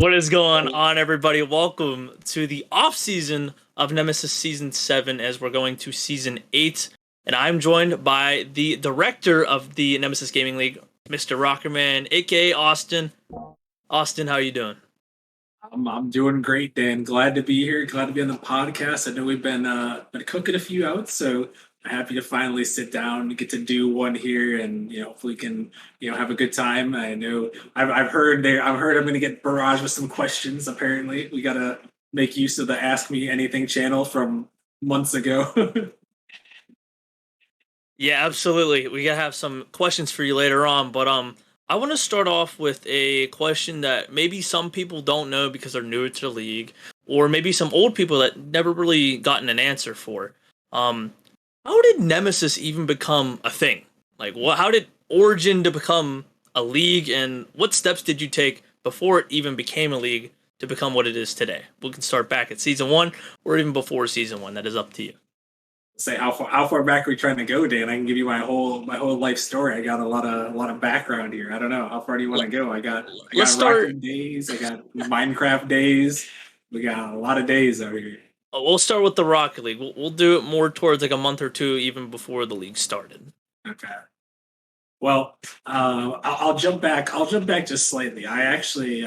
What is going on, everybody? Welcome to the off season of Nemesis Season 7 as we're going to Season 8. And I'm joined by the director of the Nemesis Gaming League, Mr. Rockerman, aka Austin. Austin, how are you doing? I'm doing great, Dan. Glad to be here. Glad to be on the podcast. I know we've been cooking a few out, so I'm happy to finally sit down, get to do one here, and hopefully can have a good time. I know I've heard I'm going to get barraged with some questions. Apparently, we got to make use of the Ask Me Anything channel from months ago. Yeah, absolutely. We gotta have some questions for you later on, but I want to start off with a question that maybe some people don't know because they're newer to the league, or maybe some old people that never really gotten an answer for. Um, how did Nemesis even become a thing? Like, what? How did Origin to become a league, and what steps did you take before it even became a league to become what it is today? We can start back at season one, or even before season one. That is up to you. Say how far back are we trying to go, Dan? I can give you my whole life story. I got a lot of background here. I don't know how far do you want Let, to go. I let's got start. Rocket days. I got Minecraft days. We got a lot of days out here. We'll start with the Rocket League. We'll do it more towards like a month or two, even before the league started. Okay. Well, I'll jump back. I'll jump back just slightly. I actually,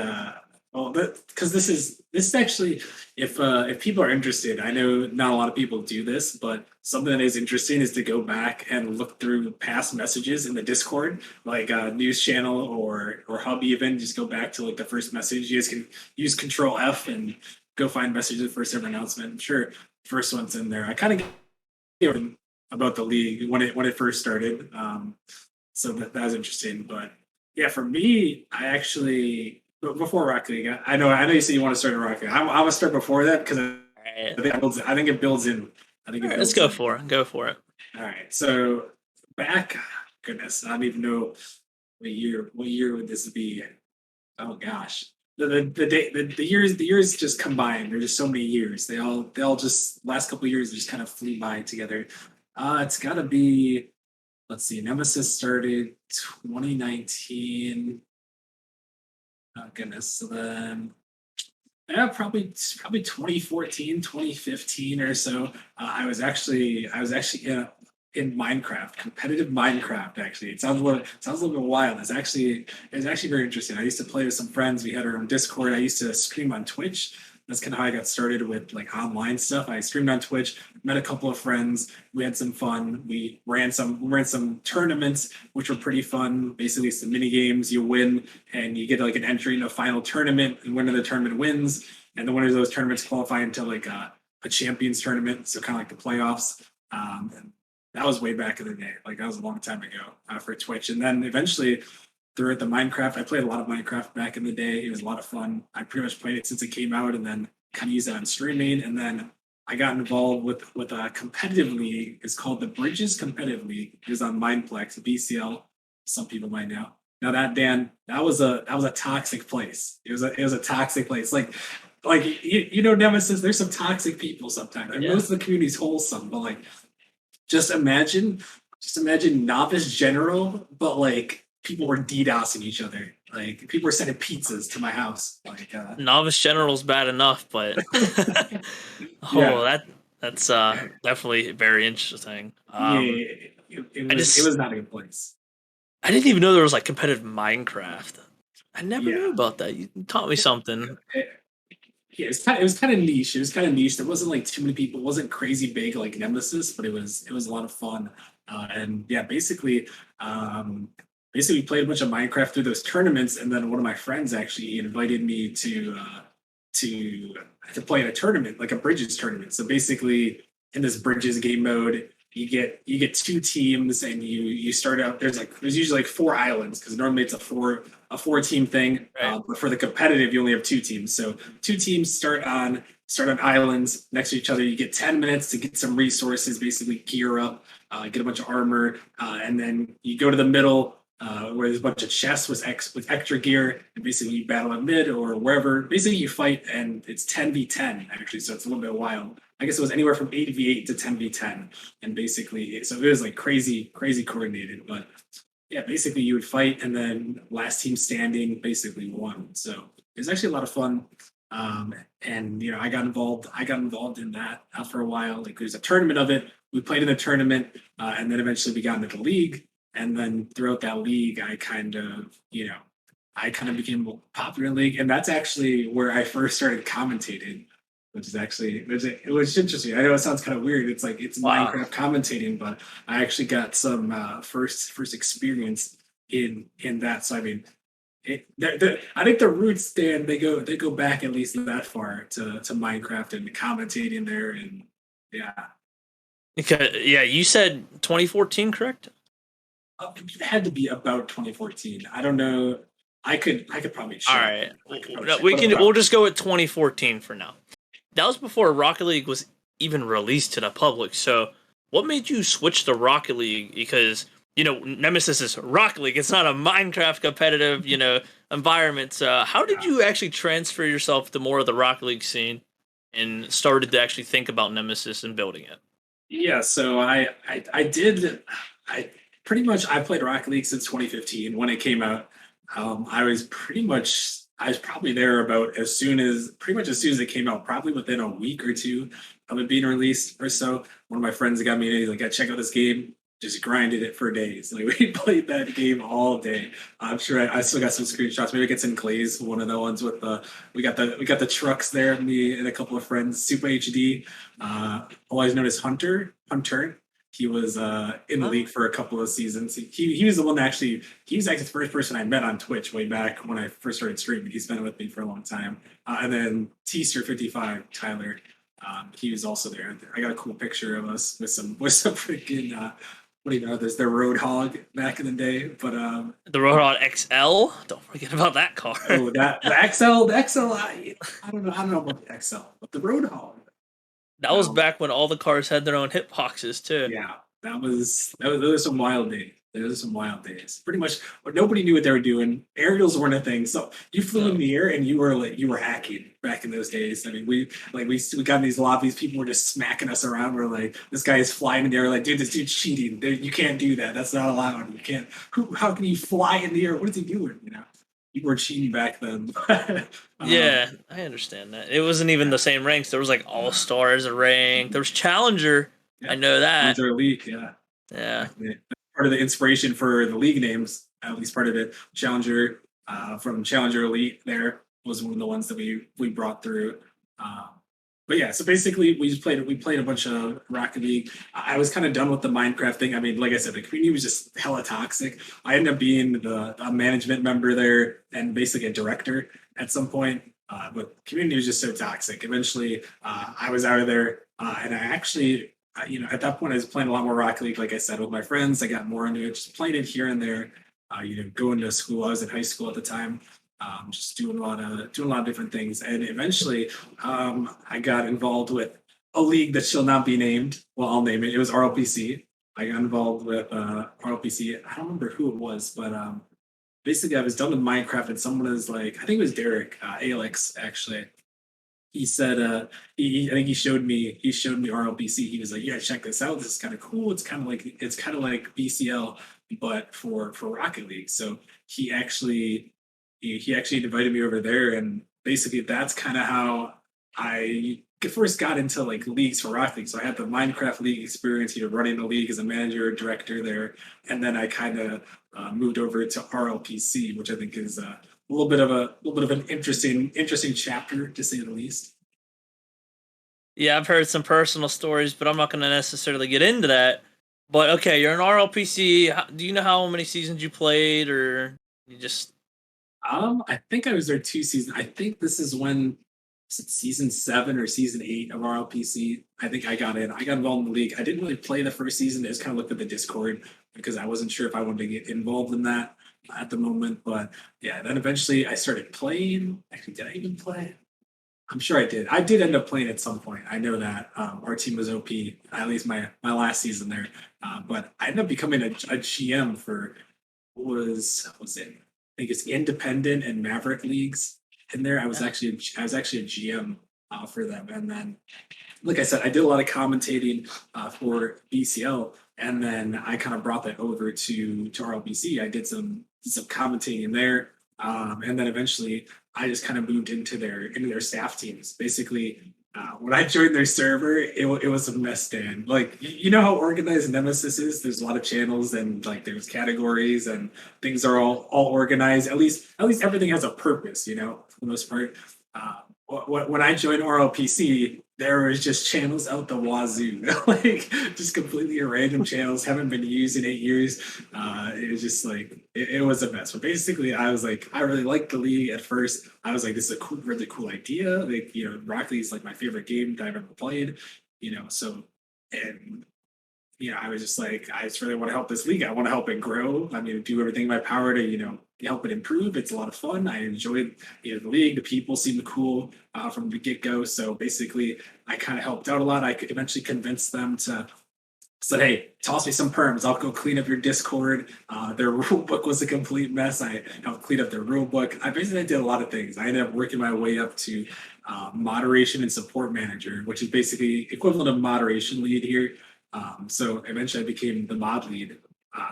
well, because this is actually, if people are interested, I know not a lot of people do this, but something that is interesting is to go back and look through past messages in the Discord, like news channel or hub even. Just go back to like the first message. You guys can use Control F and go find messages first ever announcement. I'm sure first one's in there. I kind of get about the league when it first started. So that was interesting. But yeah, for me, I actually before Rocket League, I know you said you want to start a Rocket League. I'm gonna start before that because All I think it builds in. I think it right, let's builds go in. for it. Go for it. All right. So back, goodness, I don't even know what year would this be? Oh gosh. The years just combined. There's just so many years. They all just last couple of years just kind of flew by together. It's gotta be, let's see, Nemesis started 2019. Oh goodness. So then yeah, probably 2014, 2015 or so. I was actually in Minecraft, competitive Minecraft. Actually, it sounds a little bit wild. It's actually very interesting. I used to play with some friends. We had our own Discord. I used to stream on Twitch. That's kind of how I got started with like online stuff. I streamed on Twitch, met a couple of friends. We had some fun. We ran some tournaments, which were pretty fun. Basically, some mini games. You win, and you get like an entry in a final tournament. And winner of the tournament wins, and the winners of those tournaments qualify into like a champions tournament. So kind of like the playoffs. And that was way back in the day. Like that was a long time ago for Twitch. And then eventually throughout the Minecraft, I played a lot of Minecraft back in the day. It was a lot of fun. I pretty much played it since it came out, and then kind of used it on streaming. And then I got involved with a competitive league. It's called the Bridges Competitive League. It was on Mindplex, BCL. Some people might know. Now that, Dan, that was a toxic place. It was a toxic place. Like Nemesis. There's some toxic people sometimes. And Yeah. most of the community's wholesome, but like just imagine, just imagine novice general, but like people were DDoSing each other. Like people were sending pizzas to my house. Like, Novice general's bad enough, but oh, yeah, that's definitely very interesting. yeah, it I was it just was not a good place. I didn't even know there was like competitive Minecraft. I never Yeah, knew about that. You taught me something. it, yeah, it was kind of niche. It was kind of niche. There wasn't like too many people. It wasn't crazy big like Nemesis, but it was a lot of fun. And yeah, um, basically we played a bunch of Minecraft through those tournaments, and then one of my friends actually invited me to to play in a tournament, like a bridges tournament. So basically, in this bridges game mode, you get two teams, and you start out. There's usually like four islands because normally it's a four team thing. Right. But for the competitive, you only have two teams. So two teams start on islands next to each other. You get 10 minutes to get some resources, basically gear up, get a bunch of armor, and then you go to the middle where there's a bunch of chests with extra gear, and basically you battle at mid or wherever. Basically, you fight, and it's 10v10 actually, so it's a little bit wild. I guess it was anywhere from 8v8 to 10v10, and basically, so it was like crazy, crazy coordinated. But yeah, basically you would fight, and then last team standing basically won. So It was actually a lot of fun. And I got involved. I got involved in that for a while. Like there's a tournament of it. We played in the tournament, and then eventually we got into the league. And then throughout that league, I kind of became popular in the league, and that's actually where I first started commentating, which is actually it was interesting. I know it sounds kind of weird. It's like it's Wow. Minecraft commentating, but I actually got some first experience in that. So I mean, I think the roots, Dan, they go back at least that far to Minecraft and commentating there, and yeah, Okay, yeah, you said 2014, correct? it had to be about 2014. I don't know. I could probably All check. right, I could probably no, check, but we'll about just go with 2014 for now. That was before Rocket League was even released to the public. So, what made you switch to Rocket League? Because Nemesis is Rocket League. It's not a Minecraft competitive, environment. So, how did yeah. you actually transfer yourself to more of the Rocket League scene and started to actually think about Nemesis and building it? Yeah, so I did I pretty much I played Rocket League since 2015 when it came out. I was probably there about as soon as pretty much as soon as it came out, probably within a week or two of it being released or so. One of my friends got me, he's like, "Yeah, check out this game." Just grinded it for days. Like we played that game all day. I'm sure I still got some screenshots. Maybe it gets in Clay's one of the ones with the we got the trucks there. Me and a couple of friends. Super HD, otherwise known as Hunter. He was in the league Huh? for a couple of seasons. He was the one that actually he was actually the first person I met on Twitch way back when I first started streaming. He's been with me for a long time. And then Teaser 55 Tyler, he was also there. I got a cool picture of us with some freaking what do you know? There's the Roadhog back in the day, but The Roadhog XL. Don't forget about that car. oh that the XL, I don't know about the XL, but the Roadhog. That was Um, back when all the cars had their own hitboxes too. Yeah, those are some wild days. Those are some wild days. Pretty much, but nobody knew what they were doing. Aerials weren't a thing, so you flew in No. the air and you were hacking back in those days. I mean, we got in these lobbies. People were just smacking us around. We're like, this guy is flying in the air. Like, dude, this dude's cheating. You can't do that. That's not allowed. You can't. How can you fly in the air? What is he doing? People were cheating back then. um, Yeah, I understand that. It wasn't even yeah, the same ranks. There was like All Stars a rank. There was Challenger. I yeah. know that. Challenger Elite. Yeah. Yeah. Part of the inspiration for the league names, at least part of it. Challenger from Challenger Elite there was one of the ones that we brought through. Uh, but yeah, so basically we played a bunch of Rocket League. I was kind of done with the Minecraft thing. I mean, like I said, the community was just hella toxic. I ended up being a management member there and basically a director at some point. But community was just so toxic. Eventually, I was out of there, and I actually at that point, I was playing a lot more Rocket League, like I said, with my friends. I got more into it, just playing it here and there. Going to school. I was in high school at the time, just doing a lot of different things. And eventually, I got involved with a league that shall not be named. Well, I'll name it. It was RLPC. I got involved with RLPC. I don't remember who it was, but basically, I was done with Minecraft, and someone was like, I think it was Derek, Alex, actually. He said I think he showed me RLBC. He was like, yeah, check this out, this is kind of cool. It's kind of like BCL but for Rocket League. So he actually invited me over there, and basically that's kind of how I first got into like leagues for Rocket League. So I had the Minecraft league experience, running the league as a manager director there, and then I kind of moved over to RLPC, which I think is a little bit of an interesting chapter to say the least. Yeah, I've heard some personal stories, but I'm not going to necessarily get into that. But okay, you're an RLPC. Do you know how many seasons you played, or you just I think I was there 2 seasons. I think this is when was it season 7 or season 8 of RLPC. I think I got in. I got involved in the league. I didn't really play the first season. I just kind of looked at the Discord because I wasn't sure if I wanted to get involved in that at the moment. But yeah, then eventually I started playing. Actually, did I even play? I'm sure I did. I did end up playing at some point. I know that our team was OP. At least my last season there. But I ended up becoming a GM for what was it? I think it's independent and Maverick leagues in there. yeah. I was actually a GM for them, and then like I said, I did a lot of commentating for BCL, and then I kind of brought that over to RLBC. I did some commentating there, and then eventually I just kind of moved into their staff teams. Basically, when I joined their server, it was a mess, Dan. Like you know how organized Nemesis is. There's a lot of channels and like there's categories and things are all organized. At least everything has a purpose. You know, for the most part. When I joined RLPC, there was just channels out the wazoo, like just completely random channels. Haven't been used in 8 years. It was just like it was a mess. But basically, I was like, I really liked the league at first. I was like, this is a cool, really cool idea. Like Rocket League is like my favorite game that I've ever played. So and I was just like, I just really want to help this league. I want to help it grow. I mean, do everything in my power to, help it improve. It's a lot of fun. I enjoyed, the league. The people seemed cool from the get go. So basically, I kind of helped out a lot. I could eventually convince them to said, "Hey, toss me some perms. I'll go clean up your Discord." Their rule book was a complete mess. I helped clean up their rule book. I basically did a lot of things. I ended up working my way up to moderation and support manager, which is basically equivalent of moderation lead here. So eventually, I became the mod lead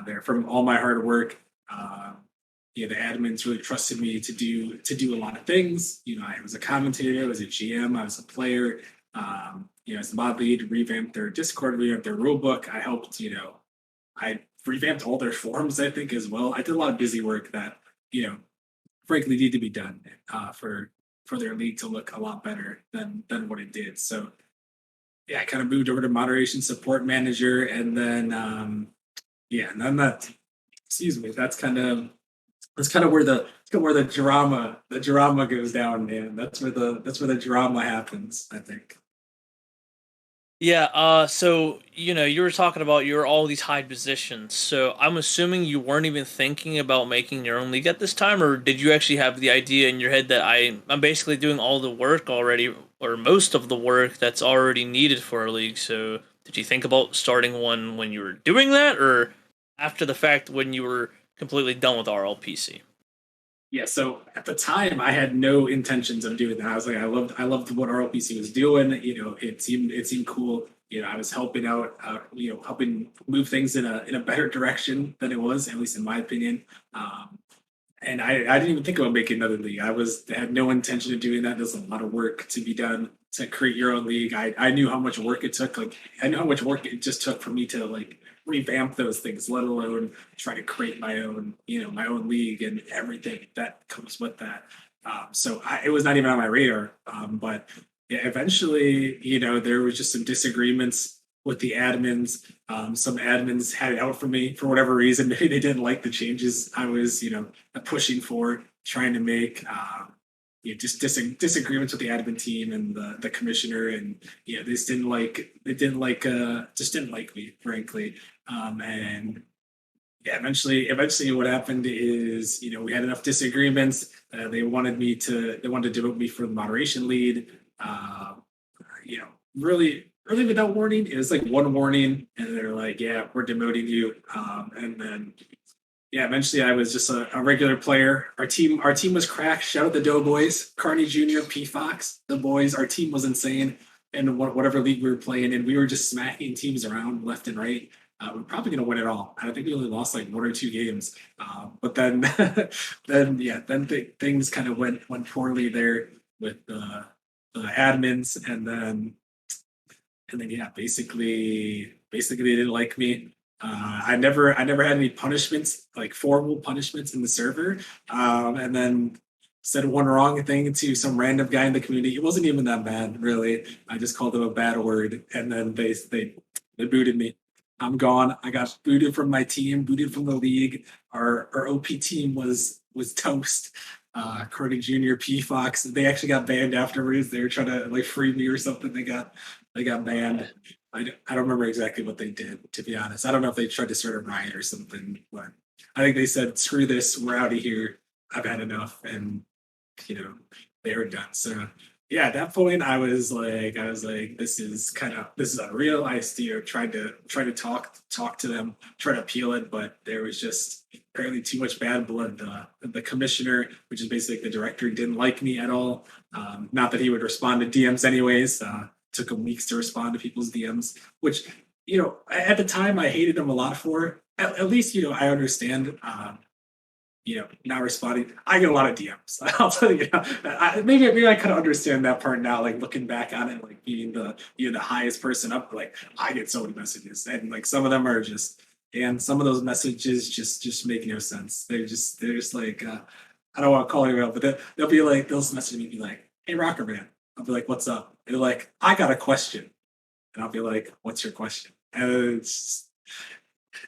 there. From all my hard work, the admins really trusted me to do a lot of things. I was a commentator, I was a GM, I was a player. As the mod lead, revamped their Discord, revamped their rulebook. I helped, I revamped all their forums, I think, as well. I did a lot of busy work that, frankly, need to be done for their league to look a lot better than what it did. So yeah, I kind of moved over to moderation support manager, and then and then that, excuse me, that's kind of where the drama goes down, man. That's where the drama happens, I think. Yeah, so you were talking about your all these high positions. So I'm assuming you weren't even thinking about making your own league at this time, or did you actually have the idea in your head that I'm basically doing all the work already, or most of the work that's already needed for a league? So did you think about starting one when you were doing that, or after the fact when you were completely done with RLPC? Yeah, so at the time I had no intentions of doing that. I was like, I loved what RLPC was doing. It seemed cool. I was helping out, helping move things in a better direction than it was, at least in my opinion. And I didn't even think about making another league. I had no intention of doing that. There's a lot of work to be done to create your own league. I knew how much work it took. Like I knew how much work it just took for me to like revamp those things, let alone try to create my own league and everything that comes with that. It was not even on my radar. But yeah, eventually, there was just some disagreements with the admins. Some admins had it out for me for whatever reason. Maybe they didn't like the changes I was, pushing for, trying to make. Just disagreements with the admin team and the commissioner, and just didn't like me, frankly. And yeah, eventually, what happened is, we had enough disagreements. They wanted to demote me for the moderation lead. Uh, really without warning. It was like one warning, and they're like, "Yeah, we're demoting you." And then, yeah, eventually I was just a regular player. Our team was cracked. Shout out the Doughboys, Carney Jr., P Fox, the boys. Our team was insane. And whatever league we were playing in, we were just smacking teams around left and right. We're probably going to win it all. I think we only lost like one or two games. But then, things kind of went poorly there with the admins, and then yeah, basically they didn't like me. I never had any punishments, like formal punishments in the server. And then said one wrong thing to some random guy in the community. It wasn't even that bad, really. I just called them a bad word, and then they booted me. I'm gone. I got booted from my team, booted from the league. Our OP team was toast. Cardi Jr., P Fox, they actually got banned afterwards. They were trying to like free me or something. They got banned. I don't remember exactly what they did, to be honest. I don't know if they tried to start a riot or something, but I think they said, "Screw this, we're out of here. I've had enough," and you know they were done. So yeah, at that point, I was like, this is unreal. Tried to talk to them, try to appeal it, but there was just apparently too much bad blood. The commissioner, which is basically the director, didn't like me at all. Not that he would respond to DMs anyways. Took him weeks to respond to people's DMs, which at the time I hated him a lot for. At least I understand. not responding. I get a lot of DMs. I'll tell you. Maybe I could understand that part now, like looking back on it, like being the highest person up. Like I get so many messages, and like some of them are just, and some of those messages just make no sense. They're just like I don't want to call you out, but they'll be like they'll message me, be like, "Hey, Rockerman." I'll be like, "What's up?" And they're like, "I got a question," and I'll be like, "What's your question?" And it's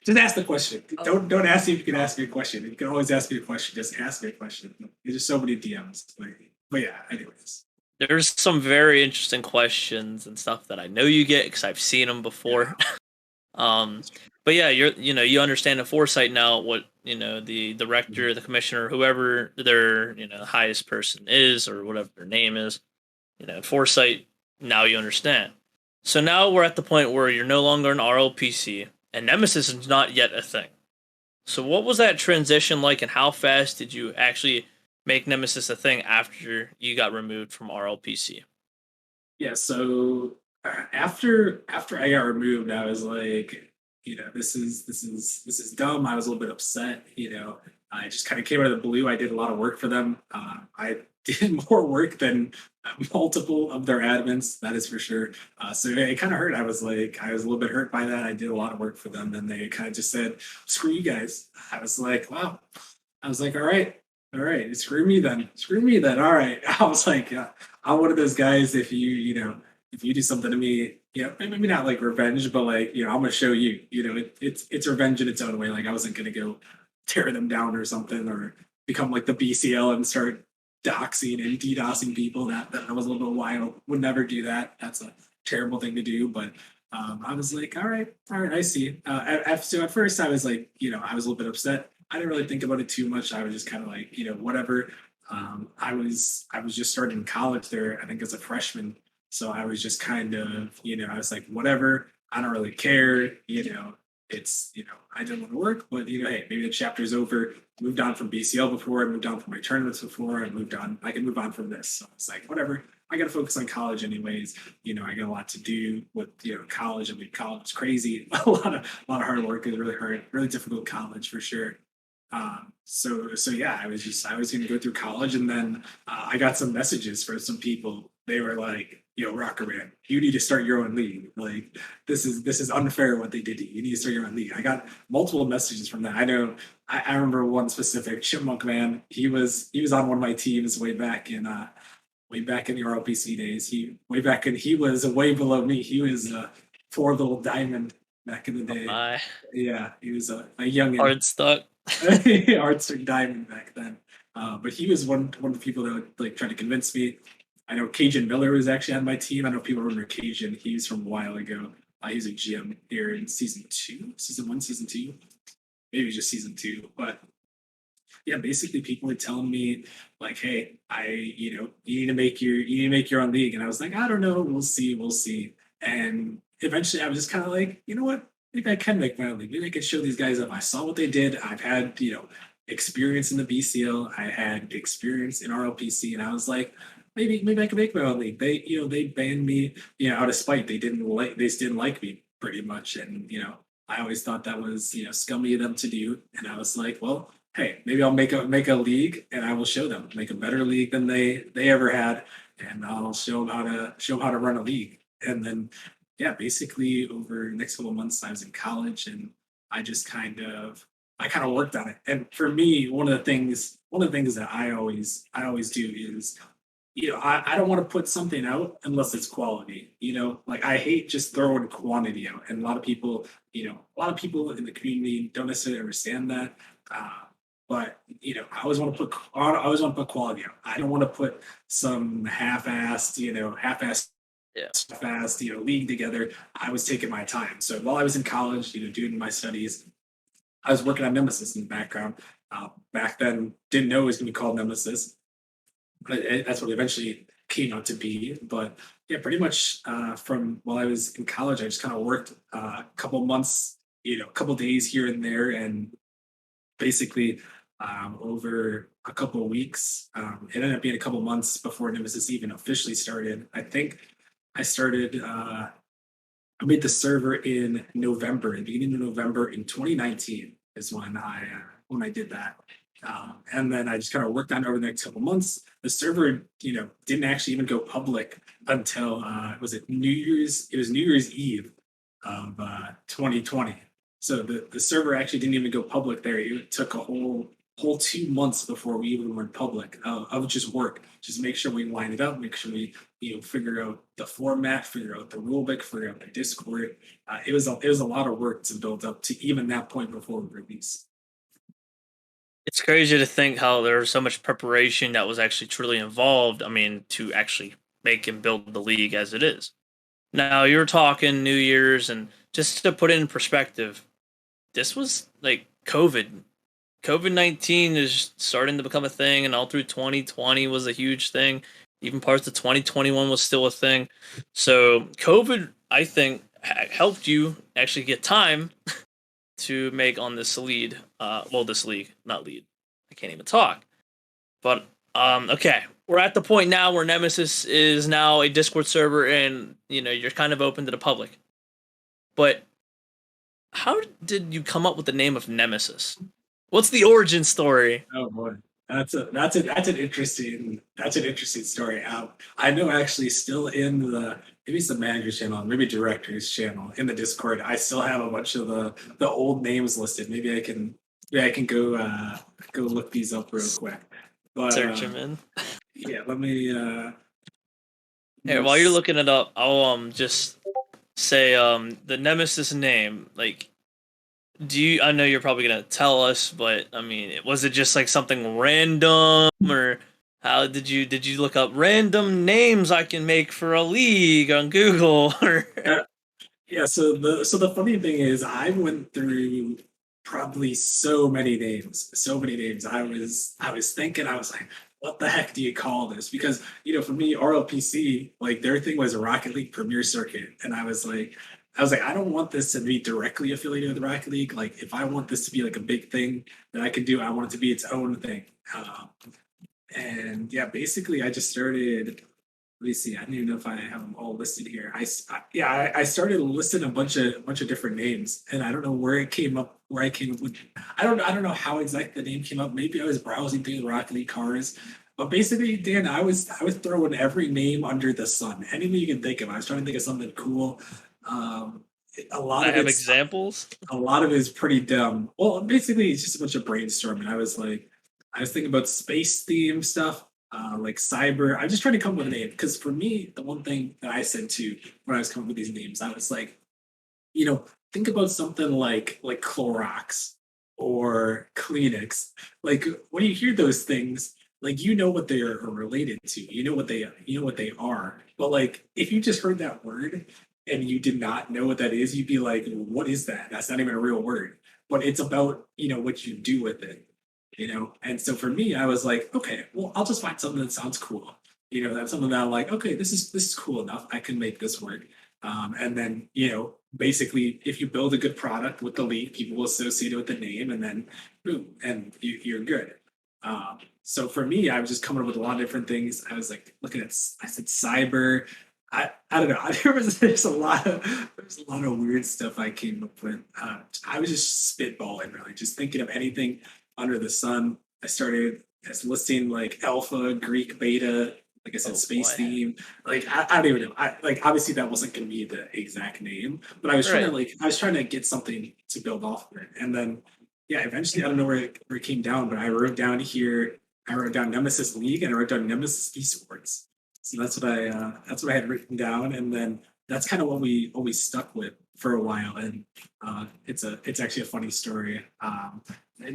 just ask the question. Don't ask me if you can ask me a question. You can always ask me a question. Just ask me a question. There's just so many DMs. But yeah, anyways. There's some very interesting questions and stuff that I know you get because I've seen them Yeah. before. Um, but yeah, you understand the foresight now. What the rector, the commissioner, whoever their highest person is, or whatever their name is, foresight. Now you understand. So now we're at the point where you're no longer an RLPC, and Nemesis is not yet a thing. So what was that transition like, and how fast did you actually make Nemesis a thing after you got removed from RLPC? Yeah, so after I got removed, I was like, this is dumb. I was a little bit upset. I just kind of came out of the blue. I did a lot of work for them. I did more work than multiple of their admins, that is for sure. So it kind of hurt. I was a little bit hurt by that. I did a lot of work for them, and they kind of just said, "Screw you guys." I was like, "Wow." I was like, all right, screw me then. Screw me then. All right." I was like, I'm one of those guys. If if you do something to me, maybe not like revenge, but like, I'm gonna show you. It's revenge in its own way. Like I wasn't gonna go tear them down or something, or become like the BCL and start doxing and DDoSing people. That was a little bit wild. Would never do that. That's a terrible thing to do. But I was like, all right, I see. So at first I was like, I was a little bit upset. I didn't really think about it too much. I was just kind of like, whatever. I was just starting college there, I think as a freshman. So I was just kind of, I was like, whatever. I don't really care. It's, I didn't want to work, but hey, maybe the chapter's over. Moved on from BCL before. I moved on from my tournaments before. I moved on. I can move on from this. So it's like, whatever. I got to focus on college anyways. I got a lot to do with college. I mean, college is crazy. A lot of hard work. Is really hard, really difficult college for sure. So yeah, I was going to go through college, and then I got some messages from some people. They were like, "Yo, Rockerman, you need to start your own league. Like this is unfair what they did to you. You need to start your own league." I got multiple messages from that. I know. I remember one specific Chipmunk man. He was on one of my teams way back in the RLPC days. He was way below me. He was poor little diamond back in the Oh day. my, Yeah, he was a youngin. hard stuck. Artsy Diamond back then. But he was one of the people that would like try to convince me. I know Cajun Miller was actually on my team. I know people remember Cajun. He's from a while ago. He's a GM here in season one, season two, maybe just season two. But yeah, basically people were telling me like, "Hey, you need to make your own league," and I was like, "I don't know, we'll see." And eventually, I was just kind of like, you know what? Maybe I can make my own league. Maybe I can show these guys up. I saw what they did. I've had experience in the BCL. I had experience in RLPC, and I was like, maybe I can make my own league. They banned me out of spite. They just didn't like me pretty much, and I always thought that was scummy of them to do, and I was like, well, hey, maybe I'll make a league, and I will show them, make a better league than they ever had, and I'll show them how to run a league. And then yeah, basically over the next couple of months, I was in college, and I just kind of worked on it. And for me, one of the things that I always do is I don't want to put something out unless it's quality. Like I hate just throwing quantity out. And a lot of people in the community don't necessarily understand that. But I always want to put quality out. I don't want to put some half-assed Yeah. fast, league together. I was taking my time. So while I was in college, doing my studies, I was working on Nemesis in the background. Back then, didn't know it was going to be called Nemesis, but that's what it eventually came out to be. But yeah, pretty much from while I was in college, I just kind of worked a couple months, a couple days here and there, and basically over a couple of weeks, it ended up being a couple months before Nemesis even officially started. I think I started. I made the server in November, in the beginning of November in 2019 is when I did that. And then I just kind of worked on it over the next couple months. The server, didn't actually even go public until was it New Year's? It was New Year's Eve of 2020. So the server actually didn't even go public there. It took a whole 2 months before we even went public of just work. Just make sure we line it up, make sure we figure out the format, figure out the rulebook, figure out the Discord. It was a lot of work to build up to even that point before we release. It's crazy to think how there was so much preparation that was actually truly involved. I mean, to actually make and build the league as it is. Now you were talking New Year's, and just to put it in perspective, this was like COVID. COVID-19 is starting to become a thing, and all through 2020 was a huge thing. Even parts of 2021 was still a thing. So COVID, I think, helped you actually get time to make on this lead. This league, not lead. I can't even talk. But okay, we're at the point now where Nemesis is now a Discord server, and you're kind of open to the public. But how did you come up with the name of Nemesis? What's the origin story? Oh boy, that's an interesting story. I know actually still in the maybe it's the manager's channel, maybe director's channel in the Discord. I still have a bunch of the old names listed. Maybe I can go look these up real quick. But Search him in. yeah, let me. Here, while you're looking it up, I'll just say the Nemesis name. Like, I know you're probably gonna tell us, but I mean, was it just like something random, or how did you look up random names I can make for a league on Google? Or Yeah, so the funny thing is I went through probably so many names. I was thinking, I was like, what the heck do you call this? Because for me, RLPC, like their thing was a Rocket League Premier Circuit. And I was like, I don't want this to be directly affiliated with Rocket League. Like if I want this to be like a big thing that I can do, I want it to be its own thing. And yeah, basically I just started. Let me see. I don't even know if I have them all listed here. I started listing a bunch of different names, and I don't know where it came up. Where I came up with, I don't know how exactly the name came up. Maybe I was browsing through the Rocket League cars, but basically, Dan, I was throwing every name under the sun, anything you can think of. I was trying to think of something cool. Um, a lot I of have it's examples. a lot of it is pretty dumb. Well, basically, it's just a bunch of brainstorming. I was thinking about space theme stuff, like cyber. I'm just trying to come up with a name because for me, the one thing that I said to when I was coming up with these names, I was like, you know, think about something like Clorox or Kleenex. Like when you hear those things, like you know what they are related to. You know what they are. But like if you just heard that word and you did not know what that is, you'd be like, what is that? That's not even a real word. But it's about, what you do with it. And so for me, I was like, okay, well, I'll just find something that sounds cool. That's something that I'm like, okay, this is cool enough. I can make this work. And then, basically, if you build a good product with the league, people will associate it with the name, and then boom, and you're good. So for me, I was just coming up with a lot of different things. I was like looking at, I said cyber. I don't know. There's a lot of weird stuff I came up with. I was just spitballing, really, just thinking of anything under the sun. I started as listing like alpha, Greek, beta, like I said, Oh space boy. theme. Like I don't even know. Like obviously that wasn't going to be the exact name, but Right. I was trying to get something to build off of it, and then yeah, eventually I don't know where it came down, but I wrote down here. I wrote down Nemesis League and I wrote down Nemesis Esports. So that's what I had written down, and then that's kind of what we stuck with for a while. And it's actually a funny story.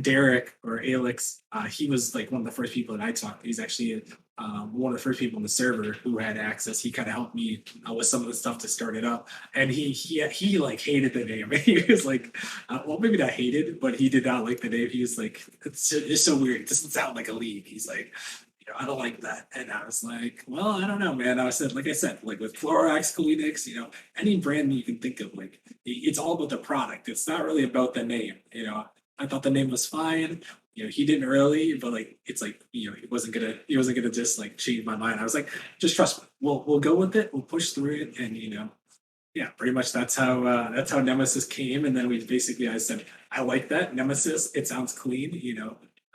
Derek or Alex, he was like one of the first people that I talked to. He's actually one of the first people in the server who had access. He kind of helped me with some of the stuff to start it up, and he like hated the name. He was like, well, maybe not hated, but he did not like the name. He was like, it's so weird. It doesn't sound like a league. He's like, I don't like that. And I was like, well, I don't know, man. Like I said, like with Clorox, Kleenex, any brand you can think of, like it's all about the product. It's not really about the name. I thought the name was fine. He didn't really, but like it's like he wasn't gonna just like change my mind. I was like, just trust me. We'll go with it. We'll push through it, and yeah, pretty much that's how Nemesis came. And then I said, I like that Nemesis. It sounds clean.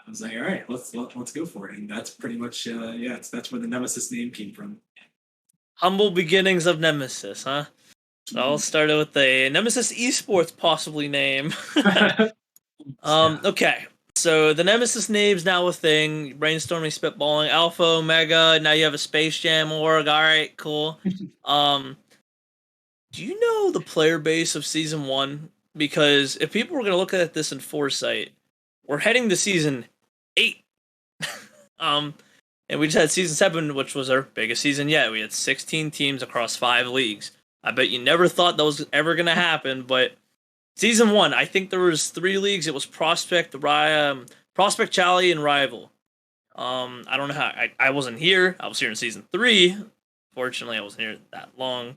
I was like, all right, let's go for it. And that's pretty much that's where the Nemesis name came from. Humble beginnings of Nemesis, huh? So I'll start with the Nemesis Esports possibly name. Yeah. Okay. So the Nemesis name's now a thing. Brainstorming, spitballing, Alpha, Omega. Now you have a Space Jam org. All right, cool. Um, do you know the player base of season one? Because if people were going to look at this in foresight, we're heading to season 8. um, and we just had season 7, which was our biggest season yet. We had 16 teams across 5 leagues. I bet you never thought that was ever going to happen, but season 1, I think there was 3 leagues. It was Prospect, Chally, and Rival. I don't know how. I wasn't here. I was here in season 3. Fortunately, I wasn't here that long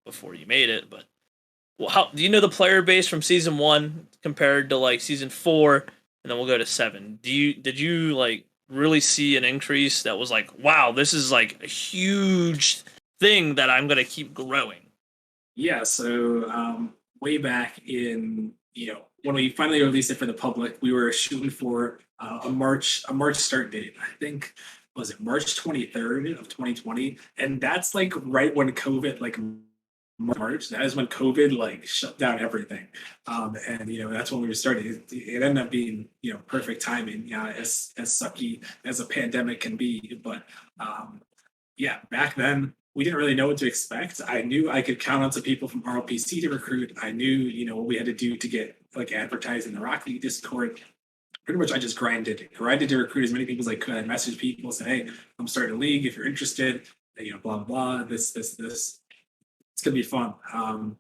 before you made it. But well, how do you know the player base from season 1 compared to like season 4, and then we'll go to 7? Did you like really see an increase that was like, wow, this is like a huge thing that I'm gonna keep growing? Yeah, so way back in when we finally released it for the public, we were shooting for a March start date. I think was it March 23rd of 2020, and that's like right when COVID like March. That is when COVID like shut down everything, and that's when we were starting. It ended up being perfect timing. Yeah, as sucky as a pandemic can be, but yeah, back then we didn't really know what to expect. I knew I could count on some people from RLPC to recruit. I knew, what we had to do to get like advertised in the Rock League Discord. Pretty much I just grinded to recruit as many people as I could. I messaged people, said, hey, I'm starting a league. If you're interested, blah, blah, blah, this. It's gonna be fun. And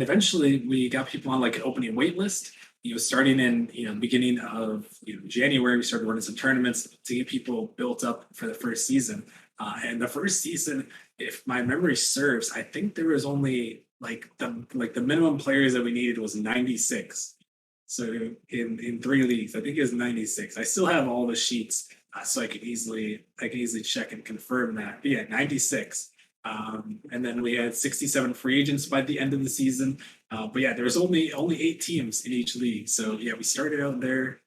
eventually we got people on like an opening wait list. Starting in beginning of January, we started running some tournaments to get people built up for the first season. And the first season, if my memory serves, I think there was only the minimum players that we needed was 96. So in 3 leagues, I think it was 96. I still have all the sheets, so I can easily check and confirm that. But yeah, 96. And then we had 67 free agents by the end of the season. But yeah, there was only 8 teams in each league. So yeah, we started out there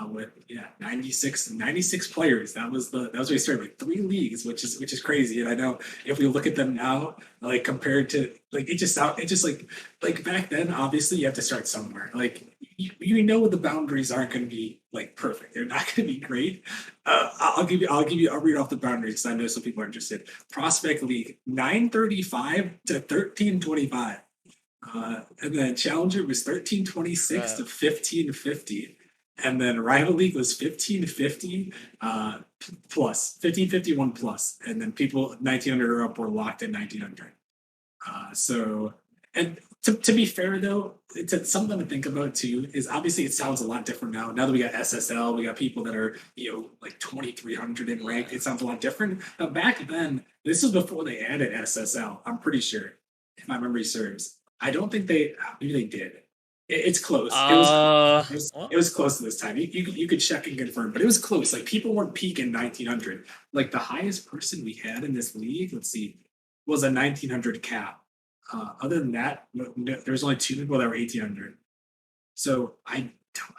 with 96 players. That was where we started with 3 leagues, which is crazy. And I know if we look at them now, like compared to like it just like back then, obviously you have to start somewhere. Like you the boundaries aren't going to be like perfect. They're not going to be great. I'll read off the boundaries because I know some people are interested. Prospect League 935 to 1325. And then Challenger was 1326 to 1550. And then Rival League was 1550 plus 1551 plus. And then people 1900 or up were locked in 1900. So, and to be fair though, it's something to think about too. Is obviously it sounds a lot different now. Now that we got SSL, we got people that are like 2300 in rank. It sounds a lot different. But back then, this was before they added SSL. I'm pretty sure, if my memory serves. I don't think maybe they did. It's close. It was close to this time. You could check and confirm, but it was close. Like people weren't peaking 1900. Like the highest person we had in this league, let's see, was a 1900 cap. Other than that, there's only 2 people that were 1800. So I don't.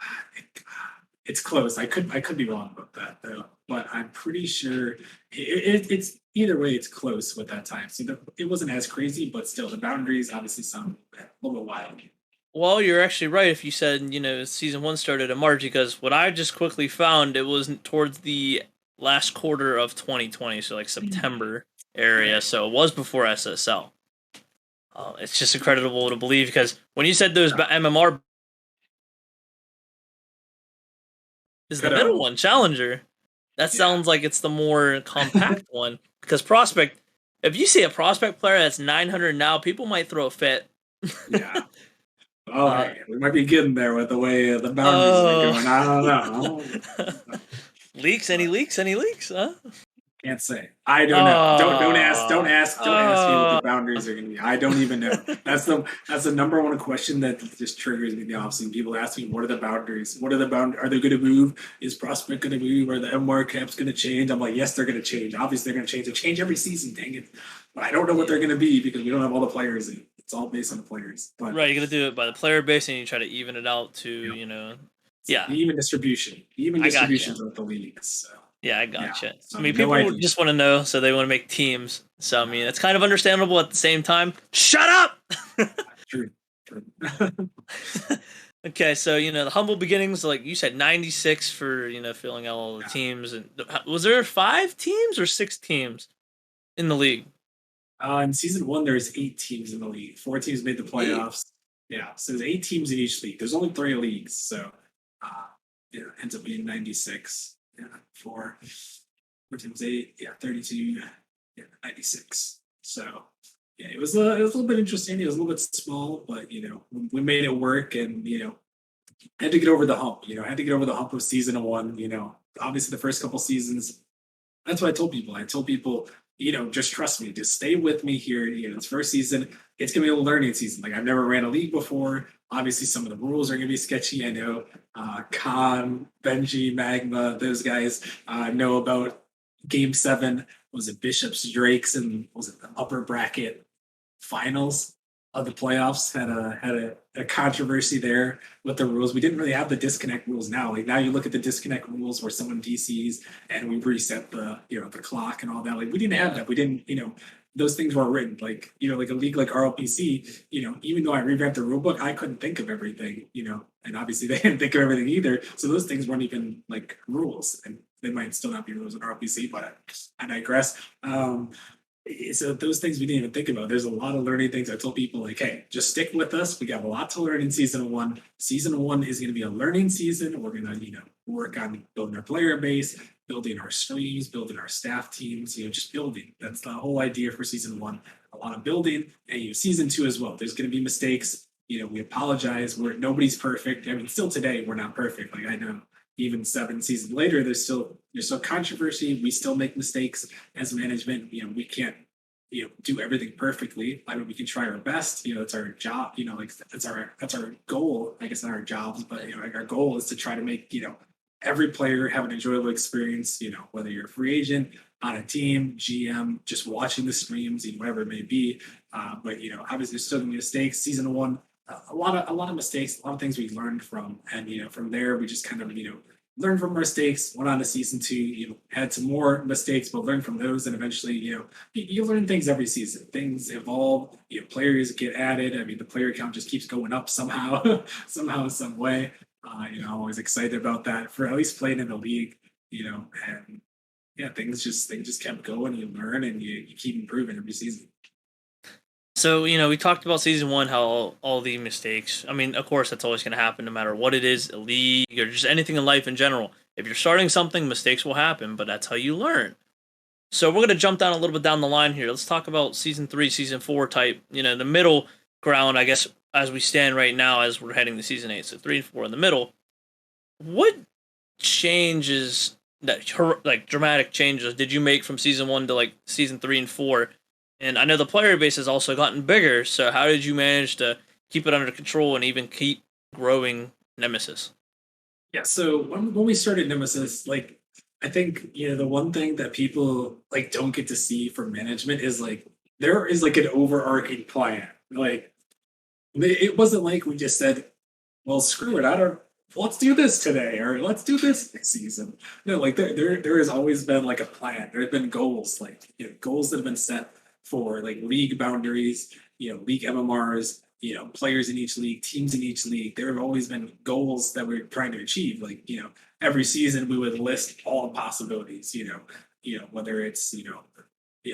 It's close. I could be wrong about that though, but I'm pretty sure it's either way. It's close with that time. So it wasn't as crazy, but still the boundaries obviously sound a little bit wild. Well, you're actually right if you said, season 1 started in March, because what I just quickly found, it was towards the last quarter of 2020, so like September area, so it was before SSL. It's just incredible to believe, because when you said those MMR is the middle one, Challenger, that sounds like it's the more compact one, because Prospect, if you see a Prospect player that's 900 now, people might throw a fit. Yeah. Oh, we might be getting there with the way the boundaries are going. I don't know. Leaks? Any leaks? Any leaks? Huh? Can't say. I don't know. Don't ask me what the boundaries are going to be. I don't even know. That's the number one question that just triggers me in the offseason. People ask me, what are the boundaries? What are the boundaries? Are they going to move? Is Prospect going to move? Are the MR caps going to change? I'm like, yes, they're going to change. Obviously, they're going to change. They change every season. Dang it! But I don't know what they're going to be because we don't have all the players in. It's all based on the players. But right, you're gonna do it by the player base, and you try to even it out to Yeah, Even distribution, I gotcha. distributions of the leagues. So Yeah, I yeah, gotcha. I so mean, no people idea. just want to know, so they want to make teams. So I mean, it's kind of understandable at the same time. Shut up. True. True. Okay, so the humble beginnings, like you said, 96 for filling out all the Yeah. teams, and was there 5 teams or 6 teams in the league? In season one, there's 8 teams in the league. 4 teams made the Eight. playoffs. Yeah, so there's 8 teams in each league. There's only 3 leagues, so uh, it ends up being 96. Yeah, four teams, 8. Yeah, 32. Yeah, 96. So yeah, it was a little bit interesting. It was a little bit small, but we made it work, and had to get over the hump. Had to get over the hump of season one. Obviously the first couple seasons, that's what I told people. I told people, just trust me, just stay with me here. It's first season. It's gonna be a learning season. Like I've never ran a league before. Obviously, some of the rules are gonna be sketchy. I know Khan, Benji, Magma, those guys know about Game 7. Was it Bishops, Drakes, and was it the upper bracket finals of the playoffs? Had a controversy there with the rules. We didn't really have the disconnect rules now. Like now you look at the disconnect rules where someone DCs and we reset the clock and all that. Like we didn't have that. We didn't, those things weren't written. Like a league like RLPC, even though I revamped the rule book, I couldn't think of everything, and obviously they didn't think of everything either. So those things weren't even like rules. And they might still not be rules in RLPC, but I digress. So those things we didn't even think about. There's a lot of learning things. I told people like, hey, just stick with us. We got a lot to learn in season one. Season one is going to be a learning season. We're going to, work on building our player base, building our streams, building our staff teams, just building. That's the whole idea for season one. A lot of building, and season two as well. There's going to be mistakes. We apologize. Nobody's perfect. I mean, still today we're not perfect. Like I know even 7 seasons later, there's still controversy. We still make mistakes as management. We can't do everything perfectly. I mean, we can try our best. It's our job. Like that's our goal. I guess not our jobs, but like our goal is to try to make every player have an enjoyable experience. Whether you're a free agent, on a team, GM, just watching the streams, whatever it may be. But obviously, there's still gonna be mistakes. Season one, a lot of mistakes, a lot of things we learned from, and from there we just kind of learn from our mistakes. Went on to season two, had some more mistakes, but learn from those, and eventually, you learn things every season. Things evolve. Players get added. I mean, the player count just keeps going up somehow, somehow, some way. I'm always excited about that for at least playing in the league. And yeah, things just kept going. You learn and you keep improving every season. So we talked about season one, how all the mistakes. I mean, of course, that's always going to happen, no matter what it is, a league or just anything in life in general. If you're starting something, mistakes will happen, but that's how you learn. So we're going to jump down a little bit down the line here. Let's talk about season 3, season 4 type. The middle ground, I guess, as we stand right now, as we're heading to season 8. So 3 and 4 in the middle. What changes like dramatic changes did you make from season 1 to like season 3 and 4? And I know the player base has also gotten bigger, so how did you manage to keep it under control and even keep growing Nemesis? Yeah. So when we started Nemesis, like I think the one thing that people like don't get to see from management is like there is like an overarching plan. Like it wasn't like we just said, well, screw it. I don't. Let's do this today, or let's do this next season. No, like there has always been like a plan. There have been goals, like goals that have been set for like league boundaries, league MMRs, players in each league, teams in each league. There have always been goals that we're trying to achieve. Like every season we would list all the possibilities. Whether it's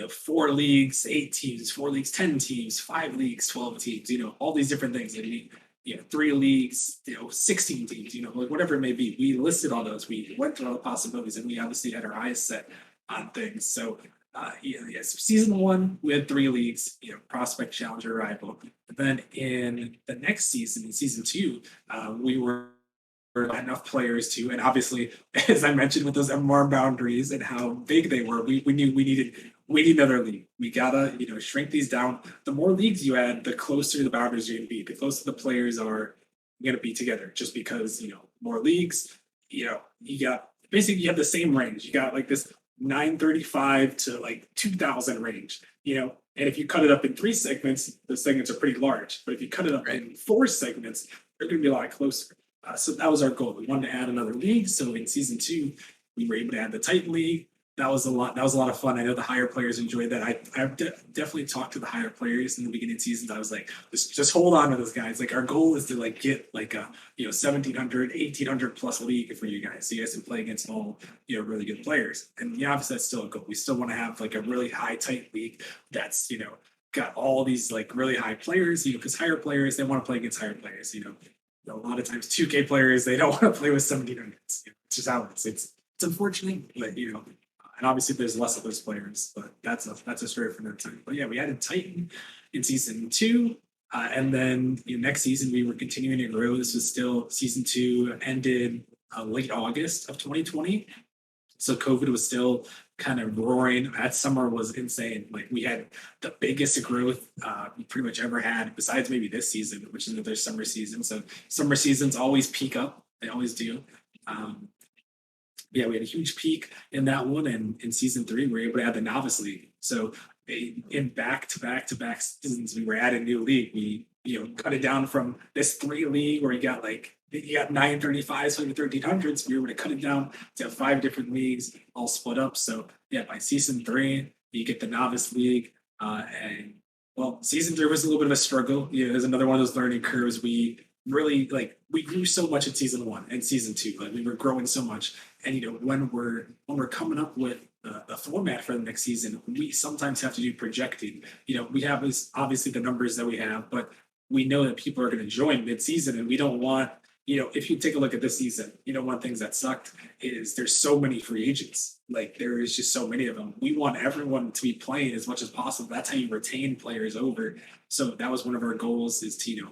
4 leagues, 8 teams, 4 leagues, 10 teams, 5 leagues, 12 teams. All these different things. Like 3 leagues, 16 teams. Like whatever it may be. We listed all those. We went through all the possibilities, and we obviously had our eyes set on things. So yes, season one we had 3 leagues, prospect, challenger, rival. And then in the next season, in season two, we were enough players to, and obviously, as I mentioned, with those MMR boundaries and how big they were, we knew we need another league. We gotta shrink these down. The more leagues you add, the closer the boundaries are gonna be. The closer the players are gonna be together. Just because more leagues, you got basically you have the same range. You got like this 935 to like 2000 range. And if you cut it up in 3 segments, the segments are pretty large. But if you cut it up Right. in 4 segments, they're going to be a lot closer. So that was our goal. We wanted to add another league. So in season two, we were able to add the Titan League. That was a lot. That was a lot of fun. I know the higher players enjoyed that. Definitely talked to the higher players in the beginning of seasons. I was like, just hold on to those guys. Like our goal is to like get like a 1700, 1800 plus league for you guys, so you guys can play against all really good players. And yeah, obviously that's still a goal. We still want to have like a really high tight league that's got all these like really high players. Because higher players they want to play against higher players. A lot of times 2K players they don't want to play with 1700s. It's just how it's unfortunate, but and obviously there's less of those players, but that's a story for another time. But yeah, we added Titan in season two, and then next season we were continuing to grow. This was still season two ended late August of 2020, so COVID was still kind of roaring. That summer was insane. Like we had the biggest growth we pretty much ever had, besides maybe this season, which is another summer season. So summer seasons always peak up; they always do. Um, yeah, we had a huge peak in that one, and in season three, we were able to add the novice league. So in back to back to back seasons, we were adding new league. We cut it down from this three league where you got 935s for the 1300s. We were able to cut it down to 5 different leagues, all split up. So yeah, by season three, you get the novice league, and well, season three was a little bit of a struggle. There's another one of those learning curves. We grew so much in season one and season two. Like we were growing so much, and when we're coming up with the format for the next season, we sometimes have to do projecting. We have this obviously the numbers that we have, but we know that people are going to join mid-season, and we don't want. If you take a look at this season, one of the things that sucked is there's so many free agents. Like there is just so many of them. We want everyone to be playing as much as possible. That's how you retain players over. So that was one of our goals is to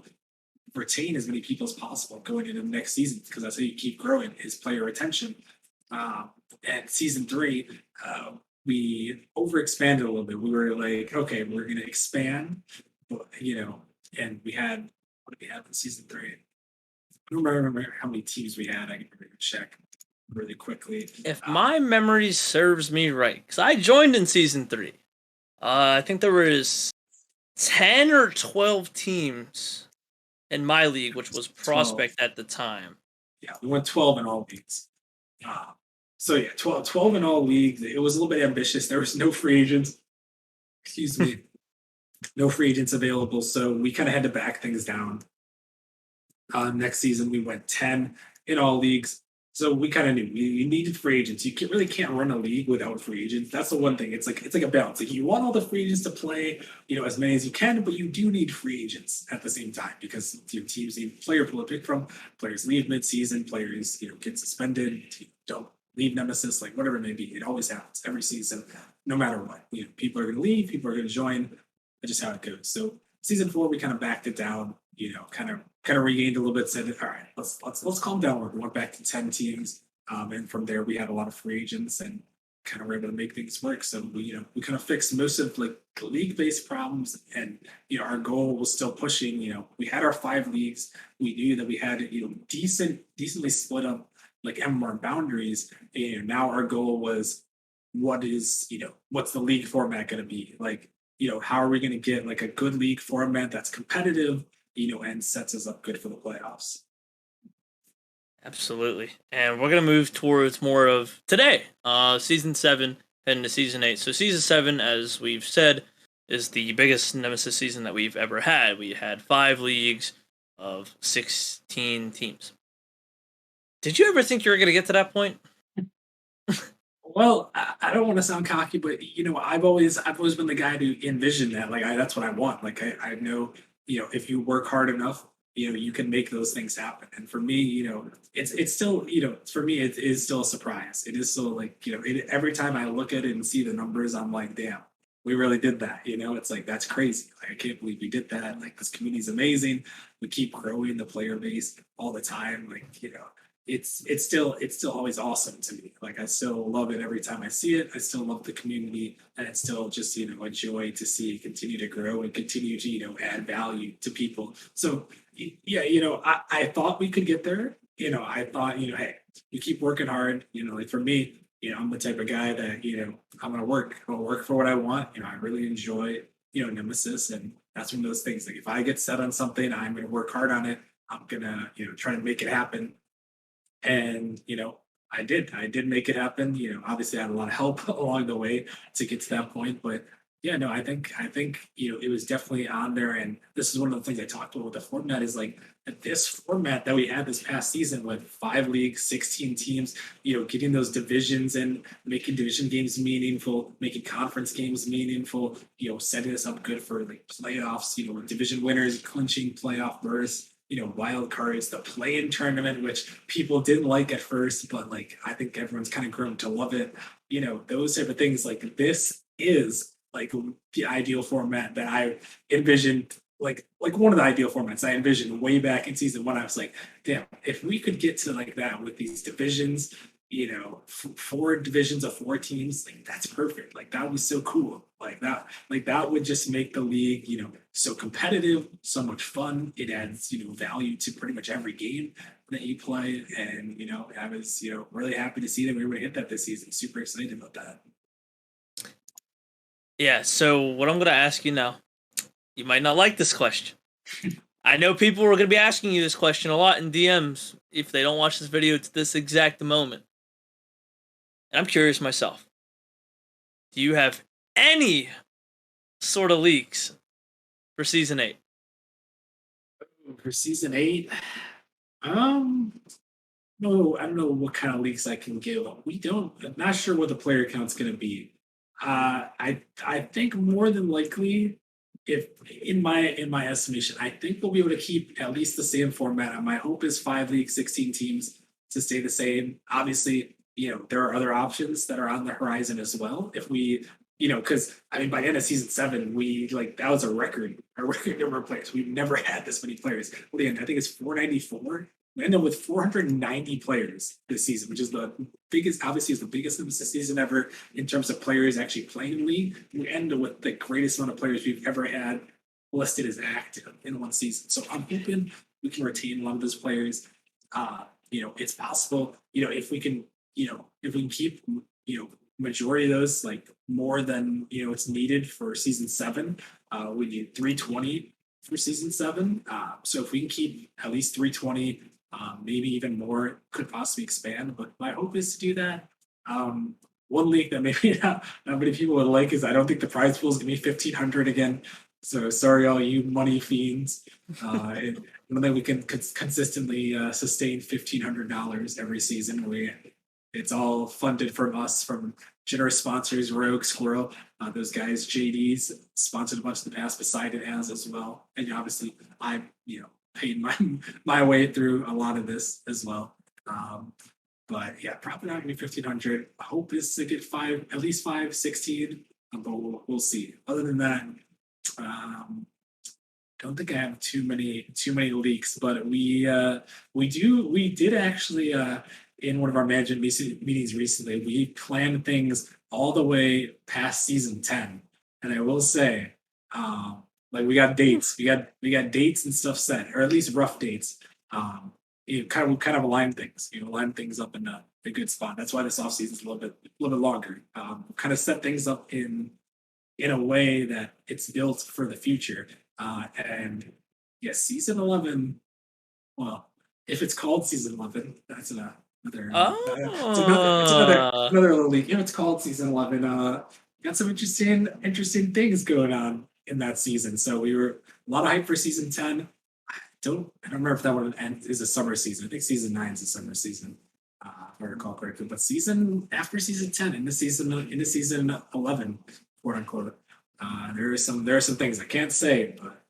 retain as many people as possible going into the next season because that's how you keep growing is player retention. And season three, we overexpanded a little bit. We were like, okay, we're going to expand, and we had what did we have in season three? I don't remember how many teams we had. I can check really quickly. If my memory serves me right, because I joined in season three, I think there was 10 or 12 teams in my league, which was Prospect 12. At the time. Yeah, we went 12 in all leagues. So yeah, 12 in all leagues. It was a little bit ambitious. There was no free agents. Excuse me. No free agents available. So we kind of had to back things down. Next season, we went 10 in all leagues. So we kind of knew we needed free agents. You really can't run a league without free agents. That's the one thing. It's like a balance. Like you want all the free agents to play, as many as you can, but you do need free agents at the same time because your teams need player pool to pick from. Players leave mid-season. Players get suspended. Don't leave Nemesis. Like whatever it may be, it always happens every season, no matter what. People are going to leave. People are going to join. That's just how it goes. So season 4, we kind of backed it down. Kind of regained a little bit. Said, all right, let's calm down. We went back to 10 teams, and from there we had a lot of free agents and kind of were able to make things work. So we kind of fixed most of like the league-based problems, and our goal was still pushing. We had our 5 leagues. We knew that we had decently split up like MMR boundaries. And now our goal was what's the league format going to be like? How are we going to get like a good league format that's competitive? And sets us up good for the playoffs. Absolutely. And we're going to move towards more of today, season 7 heading to season 8. So season 7, as we've said, is the biggest Nemesis season that we've ever had. We had 5 leagues of 16 teams. Did you ever think you were going to get to that point? Well, I don't want to sound cocky, but I've always been the guy to envision that. Like that's what I want. Like I know if you work hard enough, you can make those things happen. And for me, it's still, for me, it is still a surprise. It is still like, every time I look at it and see the numbers, I'm like, damn, we really did that. It's like, that's crazy. Like, I can't believe we did that. Like, this community is amazing. We keep growing the player base all the time. Like, it's still always awesome to me. Like I still love it every time I see it. I still love the community, and it's still just a joy to see it continue to grow and continue to add value to people. So yeah, I thought we could get there. I thought hey, you keep working hard. Like for me, I'm the type of guy that I'm gonna work. I'll work for what I want. I really enjoy Nemesis, and that's one of those things. Like if I get set on something, I'm gonna work hard on it. I'm gonna, try to make it happen. And, I did make it happen. Obviously I had a lot of help along the way to get to that point. But yeah, no, I think, it was definitely on there. And this is one of the things I talked about with the format is like this format that we had this past season with 5 leagues, 16 teams, getting those divisions and making division games meaningful, making conference games meaningful, setting us up good for like playoffs, division winners clinching playoff berths, wild cards, the play-in tournament, which people didn't like at first, but like I think everyone's kind of grown to love it. Those type of things. Like this is like the ideal format that I envisioned. Like one of the ideal formats I envisioned way back in season one. I was like, damn, if we could get to like that with these divisions, 4 divisions of 4 teams, like that's perfect. Like that would be so cool. Like that would just make the league, so competitive, so much fun. It adds, value to pretty much every game that you play. And, I was, really happy to see that we were able to hit that this season. Super excited about that. Yeah, so what I'm going to ask you now, you might not like this question. I know people are going to be asking you this question a lot in DMs if they don't watch this video to this exact moment. And I'm curious myself. Do you have any sort of leaks for season 8? For season 8, um, no, I don't know what kind of leaks I can give. I'm not sure what the player count's going to be. I think more than likely, if in my estimation, I think we'll be able to keep at least the same format. And my hope is 5 leagues, 16 teams to stay the same. Obviously, there are other options that are on the horizon as well. If we, because I mean, by the end of season 7, we like that was a record number of players. We've never had this many players. Well, I think it's 494. We end up with 490 players this season, which is the biggest, obviously, is the biggest Nemesis season ever in terms of players actually playing in the league. We end up with the greatest amount of players we've ever had listed as active in one season. So I'm hoping we can retain a lot of those players. It's possible, if we can keep, majority of those like more than, it's needed for season 7. We need 320 for season 7. So if we can keep at least 320, maybe even more, could possibly expand. But my hope is to do that. One league that maybe not many people would like is I don't think the prize pool is gonna be 1,500 again. So sorry, all you money fiends. I don't think we can consistently sustain $1,500 every season. It's all funded from us, from generous sponsors, Rogue, Squirrel, those guys, JD's sponsored a bunch in the past. Poseidon has as well, and obviously I, paid my way through a lot of this as well. But yeah, probably not gonna be 1,500. Hope is to get at least 516, but we'll see. Other than that, um, don't think I have too many leaks, but we did actually in one of our management meetings recently, we planned things all the way past season 10. And I will say, like we got dates, we got dates and stuff set, or at least rough dates. Kind of align things, line things up in a good spot. That's why this offseason is a little bit longer. Kind of set things up in a way that it's built for the future. And yes, season 11. Well, if it's called season 11, that's another. Oh, Another little league. It's called season 11. Got some interesting things going on in that season. So we were a lot of hype for season 10. I don't remember if that one is a summer season. I think season 9 is a summer season, if I recall correctly. But after season 10, into season 11, quote unquote, there are some things I can't say, but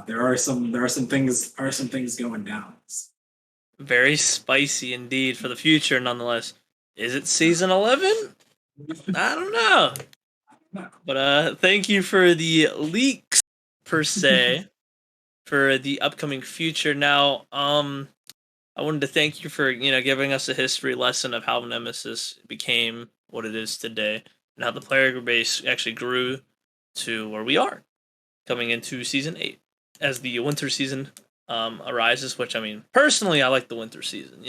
there are some things going down. very spicy indeed for the future, nonetheless. Is it season 11? I don't know. But thank you for the leaks per se for the upcoming future. Now, I wanted to thank you for giving us a history lesson of how Nemesis became what it is today, and how the player base actually grew to where we are coming into season 8 as the winter season arises. Which I mean, personally, I like the winter season.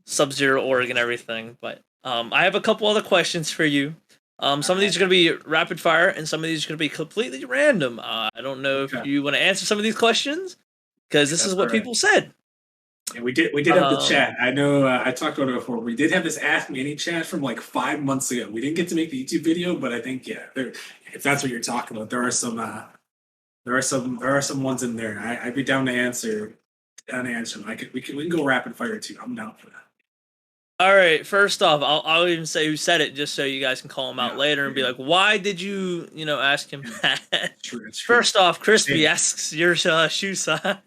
Sub-Zero Org and everything. But I have a couple other questions for you. Some of these are going to be rapid fire, and some of these are going to be completely random. I don't know if Okay. you want to answer some of these questions, because this That's is all what right. people said. Yeah, we did have the Um, chat. I know I talked about it before. We did have this Ask Me Any chat from like 5 months ago. We didn't get to make the YouTube video, but I think if that's what you're talking about, there are some ones in there. I'd be down to answer. Them. We can go rapid fire too. I'm down for that. all right, first off, I'll even say who said it just so you guys can call him out Yeah, later and be yeah, like, why did you, ask him yeah. that? It's true. It's true. First off, Crispy Hey, asks your shoe size.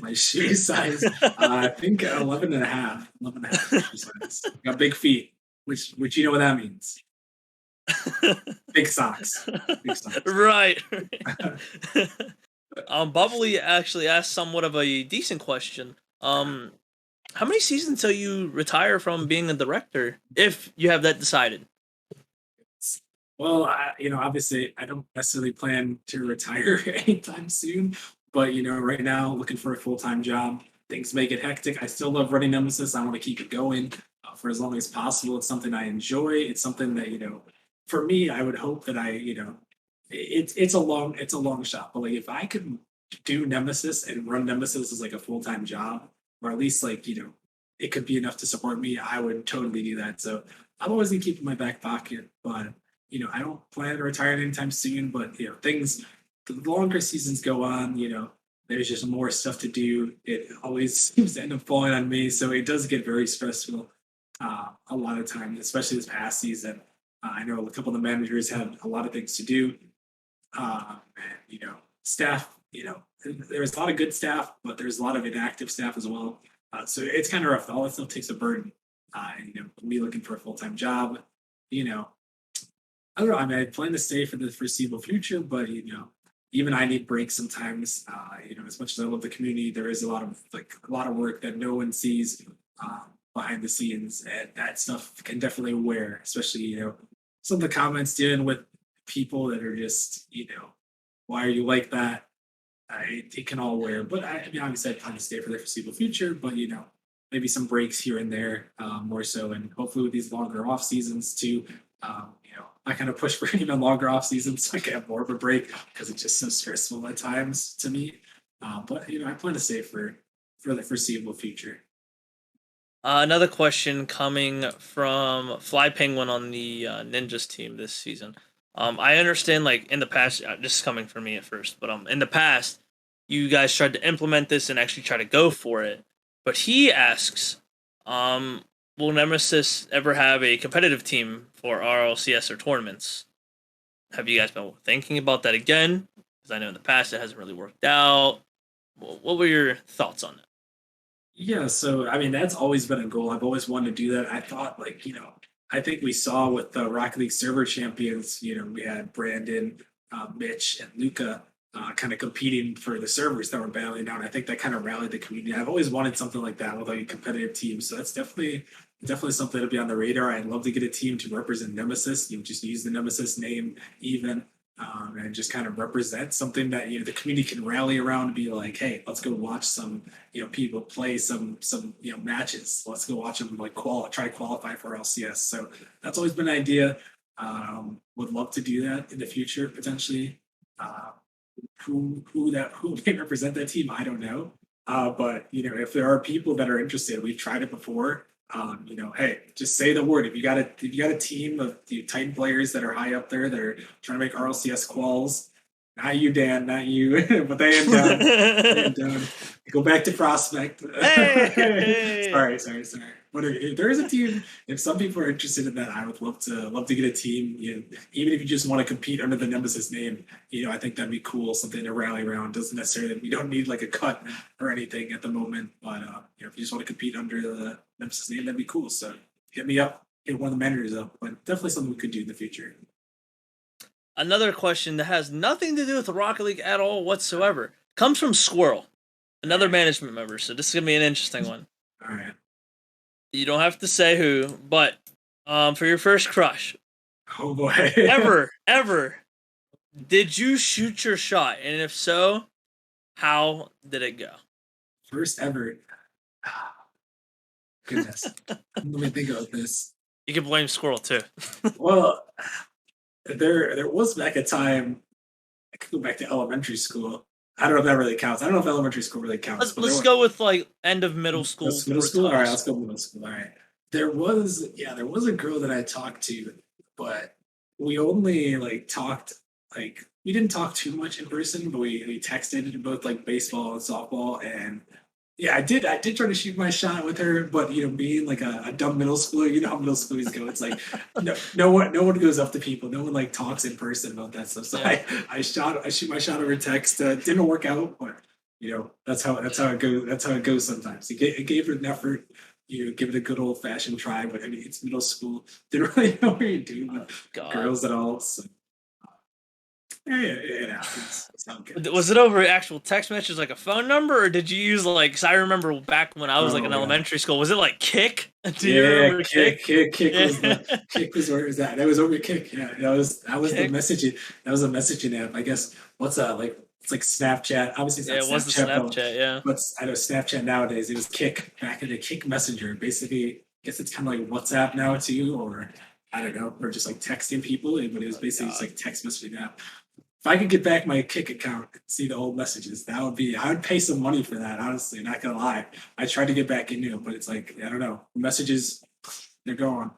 my shoe size, I think 11 and a half. 11 and a half shoe size. Got big feet, which you know what that means. Big socks. Big socks. Right. Bubbly actually asked somewhat of a decent question. How many seasons till you retire from being a director, if you have that decided? Well, obviously, I don't necessarily plan to retire anytime soon, but right now, looking for a full-time job. Things may get hectic. I still love running Nemesis. I want to keep it going for as long as possible. It's something I enjoy. It's something that for me, I would hope that it's a long shot. But like, if I could do Nemesis and run Nemesis as like a full-time job, or at least like it could be enough to support me, I would totally do that. So I'm always gonna keep it in my back pocket, but I don't plan to retire anytime soon, but the longer seasons go on, there's just more stuff to do. It always seems to end up falling on me, so it does get very stressful a lot of times, especially this past season. I know a couple of the managers had a lot of things to do. And, staff, there's a lot of good staff, but there's a lot of inactive staff as well. So it's kind of rough. All that stuff takes a burden. Me looking for a full time job, you know, I don't know. I mean, I plan to stay for the foreseeable future, but even I need breaks sometimes. As much as I love the community, there is a lot of work that no one sees behind the scenes, and that stuff can definitely wear. Especially some of the comments dealing with people that are just why are you like that? It can all wear. But I mean, obviously, I plan to stay for the foreseeable future. But maybe some breaks here and there, more so, and hopefully with these longer off seasons too. I kind of push for even longer off seasons so I can have more of a break because it's just so stressful at times to me. But I plan to stay for the foreseeable future. Another question coming from Fly Penguin on the Ninjas team this season. I understand, like in the past, this is coming from me at first, but in the past, you guys tried to implement this and actually try to go for it. But he asks, um, will Nemesis ever have a competitive team for RLCS or tournaments? Have you guys been thinking about that again? Because I know in the past it hasn't really worked out. What were your thoughts on that? Yeah, so I mean that's always been a goal. I've always wanted to do that. I thought I think we saw with the Rocket League server champions, we had Brandon, Mitch, and Luca kind of competing for the servers that were battling out. I think that kind of rallied the community. I've always wanted something like that with like a competitive team. So that's definitely something to be on the radar. I'd love to get a team to represent Nemesis. Just use the Nemesis name even. And just kind of represent something that the community can rally around and be like, hey, let's go watch some people play some matches. Let's go watch them like try to qualify for LCS. So that's always been an idea. Would love to do that in the future potentially. Uh, who may represent that team, I don't know. But if there are people that are interested, we've tried it before. Hey, just say the word. If you got a team of the Titan players that are high up there that are trying to make RLCS quals, not you, Dan, not you, but they ain't done. They ain't done. Go back to prospect. Hey! Sorry. But if there is a team, if some people are interested in that, I would love to get a team. Even if you just want to compete under the Nemesis name, I think that'd be cool. Something to rally around. Doesn't necessarily we don't need like a cut or anything at the moment. But if you just want to compete under the Nemesis name, that'd be cool. So hit me up. Hit one of the managers up. But definitely something we could do in the future. Another question that has nothing to do with the Rocket League at all whatsoever comes from Squirrel, All another right. management member. So this is gonna be an interesting one. All right. You don't have to say who, but for your first crush, Oh boy. ever, did you shoot your shot? And if so, how did it go? First ever. Goodness. Let me think about this. You can blame Squirrel too. Well, there was back a time I could go back to elementary school. I don't know if that really counts. I don't know if elementary school really counts, but there Let's was go with like end of middle school that's middle towards school. All high right, let's school. go middle school. All right. There was a girl that I talked to, but we only like talked like we didn't talk too much in person, but we texted both like baseball and softball, and yeah, I did try to shoot my shot with her, but being like a dumb middle schooler, you know how middle schoolers go. It's like no one goes up to people, no one like talks in person about that stuff. So Yeah, I shoot my shot over text. Didn't work out, but that's how yeah. it goes. That's how it goes sometimes. It gave it an effort. You give it a good old fashioned try, but I mean it's middle school. Didn't really know what you're doing Oh with God. girls at all. So yeah, it happens. It's how it Was goes. it over actual text message, like a phone number, or did you use like? Cause I remember back when I was like in Oh yeah. elementary school. Was it like Kick? Do you Yeah, remember Kick? was Yeah, the kick was where it was at. That was over kick. Yeah, that was the Kick. messaging. That was the messaging app. I guess what's like it's like Snapchat. Obviously, it's Yeah, not it was the Snapchat, Snapchat. Yeah. but I know Snapchat nowadays. It was Kick back in the Kick Messenger. Basically, I guess it's kind of like WhatsApp now too, or I don't know, or just like texting people. But it was Oh basically just God. like text messaging app. If I could get back my Kick account and see the old messages, that would be. I would pay some money for that. Honestly, not gonna lie. I tried to get back into it, but it's like I don't know. Messages, they're gone.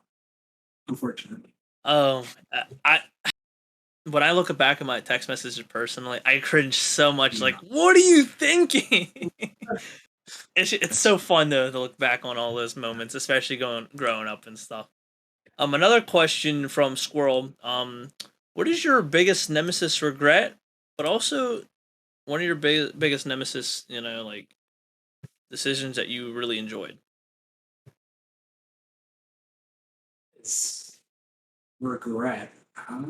Unfortunately. Oh, I when I look back at my text messages personally, I cringe so much. Like, Yeah. what are you thinking? It's so fun though to look back on all those moments, especially going growing up and stuff. Another question from Squirrel. What is your biggest nemesis regret? But also one of your biggest nemesis, like decisions that you really enjoyed. It's regret. I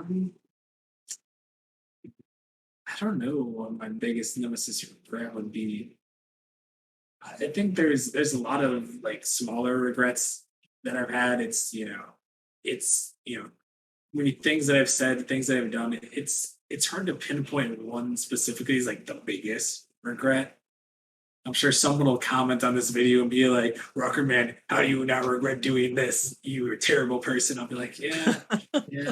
don't know what my biggest nemesis regret would be. I think there's a lot of like smaller regrets that I've had. It's maybe things that I've said, things that I've done. It's hard to pinpoint one specifically as like the biggest regret. I'm sure someone will comment on this video and be like, Rockerman, how do you not regret doing this? You're a terrible person. I'll be like, yeah,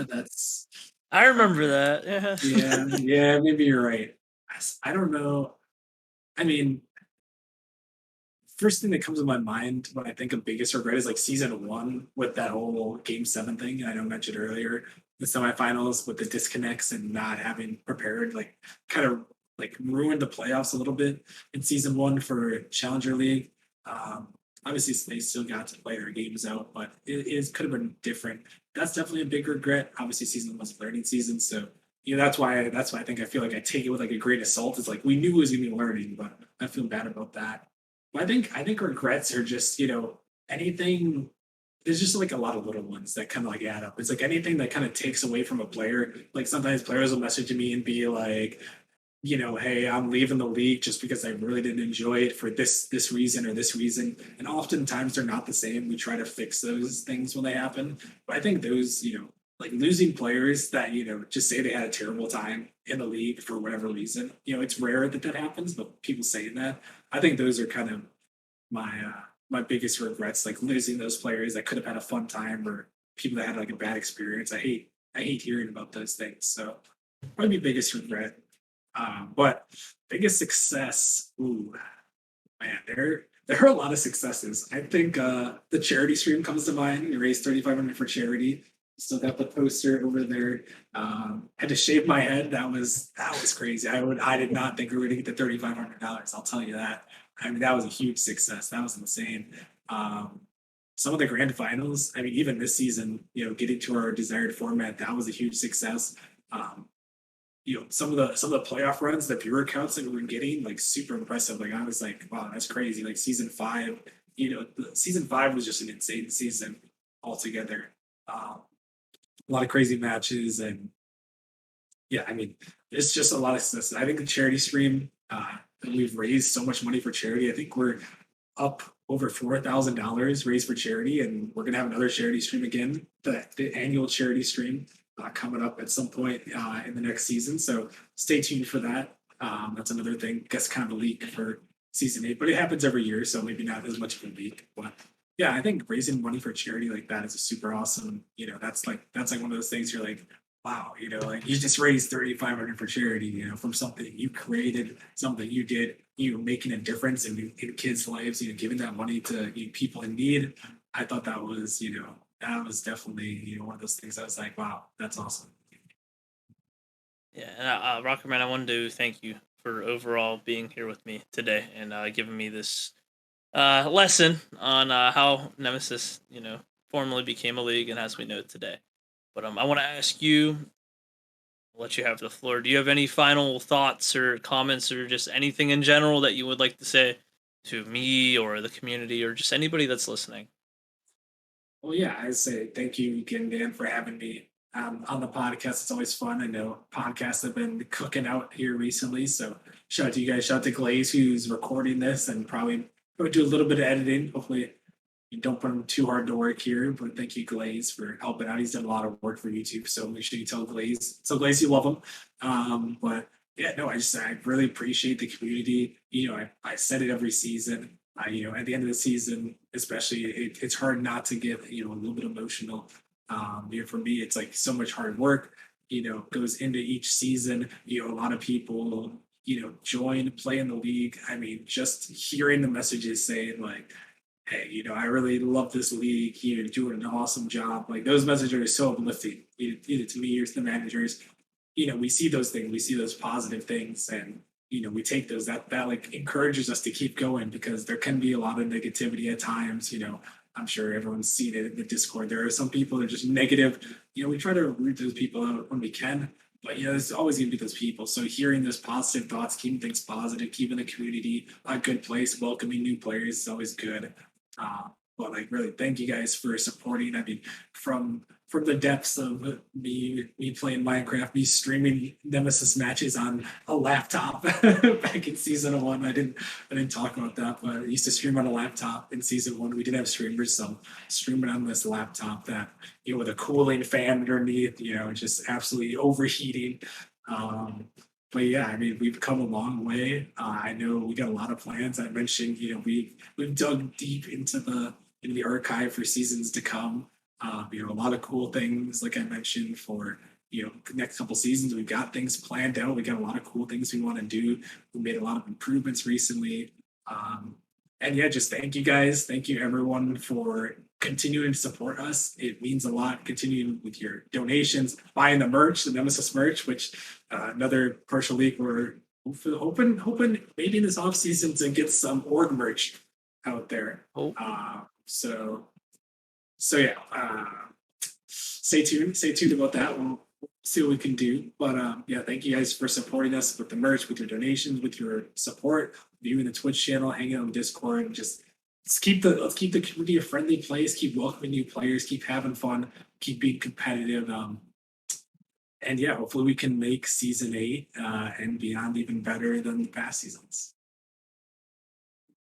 that's I remember uh, that. Yeah. yeah, maybe you're right. I don't know. I mean, first thing that comes to my mind when I think of biggest regret is like season one with that whole game 7 thing. I know I mentioned earlier the semifinals with the disconnects and not having prepared, like kind of like ruined the playoffs a little bit in season one for Challenger League. Um, Obviously, they still got to play their games out, but could have been different. That's definitely a big regret. Obviously, season was a learning season, so that's why I think I feel like I take it with like a grain of salt. It's like we knew it was gonna be learning, but I feel bad about that. I think regrets are just, anything there's just like a lot of little ones that kind of like add up. It's like anything that kind of takes away from a player. Like sometimes players will message me and be like, hey, I'm leaving the league just because I really didn't enjoy it for this reason or this reason. And oftentimes they're not the same. We try to fix those things when they happen. But I think those, like losing players that, just say they had a terrible time in the league for whatever reason. It's rare that that happens, but people saying that, I think those are kind of my biggest regrets, like losing those players that could have had a fun time or people that had like a bad experience. I hate hearing about those things. So probably biggest regret. But biggest success, ooh, man, there are a lot of successes. I think the charity stream comes to mind. We raised 3,500 for charity. Still got the poster over there. Had to shave my head. That was crazy. I did not think we were going to get the $3,500. I'll tell you that. I mean, that was a huge success. That was insane. Um, some of the grand finals. I mean, even this season, getting to our desired format, that was a huge success. Um, some of the playoff runs, the viewer counts that we were getting, like super impressive. Like I was like, wow, that's crazy. Like season 5, season 5 was just an insane season altogether. A lot of crazy matches and yeah, I mean, it's just a lot of stuff. I think the charity stream, we've raised so much money for charity. I think we're up over $4,000 raised for charity, and we're gonna have another charity stream again, the annual charity stream coming up at some point in the next season. So stay tuned for that. That's another thing. Guess kind of a leak for season 8, but it happens every year, so maybe not as much of a leak. But yeah, I think raising money for charity like that is a super awesome. That's like one of those things you're like, wow, like you just raised 3,500 for charity, from something you created, something you did, making a difference in kids' lives, giving that money to people in need. I thought that was definitely, one of those things I was like, wow, that's awesome. Yeah, and Rockerman, I wanted to thank you for overall being here with me today and giving me this lesson on how Nemesis, formally became a league and as we know it today. But I want to ask you, I'll let you have the floor. Do you have any final thoughts or comments or just anything in general that you would like to say to me or the community or just anybody that's listening? Well, yeah, I say thank you again, Dan, for having me on the podcast. It's always fun. I know podcasts have been cooking out here recently. So shout out to you guys. Shout out to Glaze, who's recording this and probably do a little bit of editing. Hopefully, you don't put him too hard to work here. But thank you, Glaze, for helping out. He's done a lot of work for YouTube. So make sure you tell Glaze. So, Glaze, you love him. But yeah, no, I really appreciate the community. I said it every season. At the end of the season, especially, it's hard not to get, a little bit emotional. For me, it's like so much hard work, goes into each season. A lot of people, join, play in the league. I mean, just hearing the messages saying like, hey, I really love this league. You're doing an awesome job. Like those messages are so uplifting, either to me or to the managers. We see those things, we see those positive things, and we take those. That like encourages us to keep going because there can be a lot of negativity at times. I'm sure everyone's seen it in the Discord. There are some people that are just negative. We try to root those people out when we can, but there's always going to be those people. So hearing those positive thoughts, keeping things positive, keeping the community a good place, welcoming new players is always good. Uh, but like really, thank you guys for supporting. I mean, from the depths of me playing Minecraft, me streaming Nemesis matches on a laptop back in season 1. I didn't talk about that, but I used to stream on a laptop in season 1. We didn't have streamers, so streaming on this laptop that with a cooling fan underneath, just absolutely overheating. Um, but yeah, I mean, we've come a long way. I know we got a lot of plans. I mentioned, we've dug deep into the archive for seasons to come. A lot of cool things, like I mentioned, for the next couple seasons. We've got things planned out. We got a lot of cool things we want to do. We made a lot of improvements recently. And yeah, just thank you guys. Thank you everyone for continuing to support us. It means a lot. Continuing with your donations, buying the merch, the Nemesis merch, which another partial leak we're hoping maybe in this off season to get some org merch out there. Oh, So yeah, stay tuned about that. We'll see what we can do. But yeah, thank you guys for supporting us with the merch, with your donations, with your support, viewing the Twitch channel, hanging out on Discord, and just let's keep the community a friendly place. Keep welcoming new players. Keep having fun. Keep being competitive. And yeah, hopefully we can make season 8 and beyond even better than the past seasons.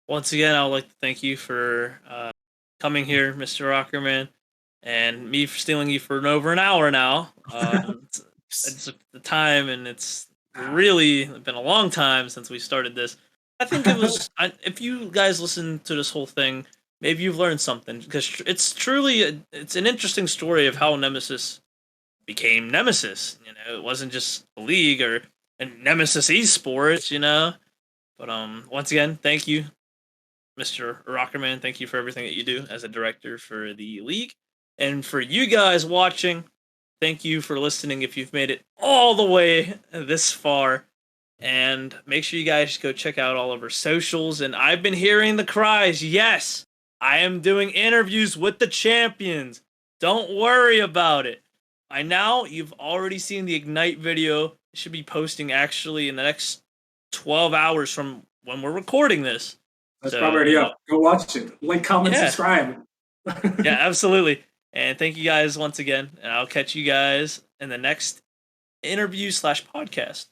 once again, I would like to thank you for coming here, Mr. Rockerman, and me for stealing you for over an hour now. It's the time, and it's really been a long time since we started this. I think it was. If you guys listen to this whole thing, maybe you've learned something because it's truly it's an interesting story of how Nemesis became Nemesis. It wasn't just a league or and Nemesis esports. But once again, thank you, Mr. Rockerman. Thank you for everything that you do as a director for the league. And for you guys watching, thank you for listening if you've made it all the way this far. And make sure you guys go check out all of our socials. And I've been hearing the cries. Yes, I am doing interviews with the champions. Don't worry about it. By now, you've already seen the Ignite video. It should be posting actually in the next 12 hours from when we're recording this. That's So, probably already up. Go watch it. Like, comment, yeah. subscribe. Yeah, absolutely. And thank you guys once again. And I'll catch you guys in the next interview/podcast.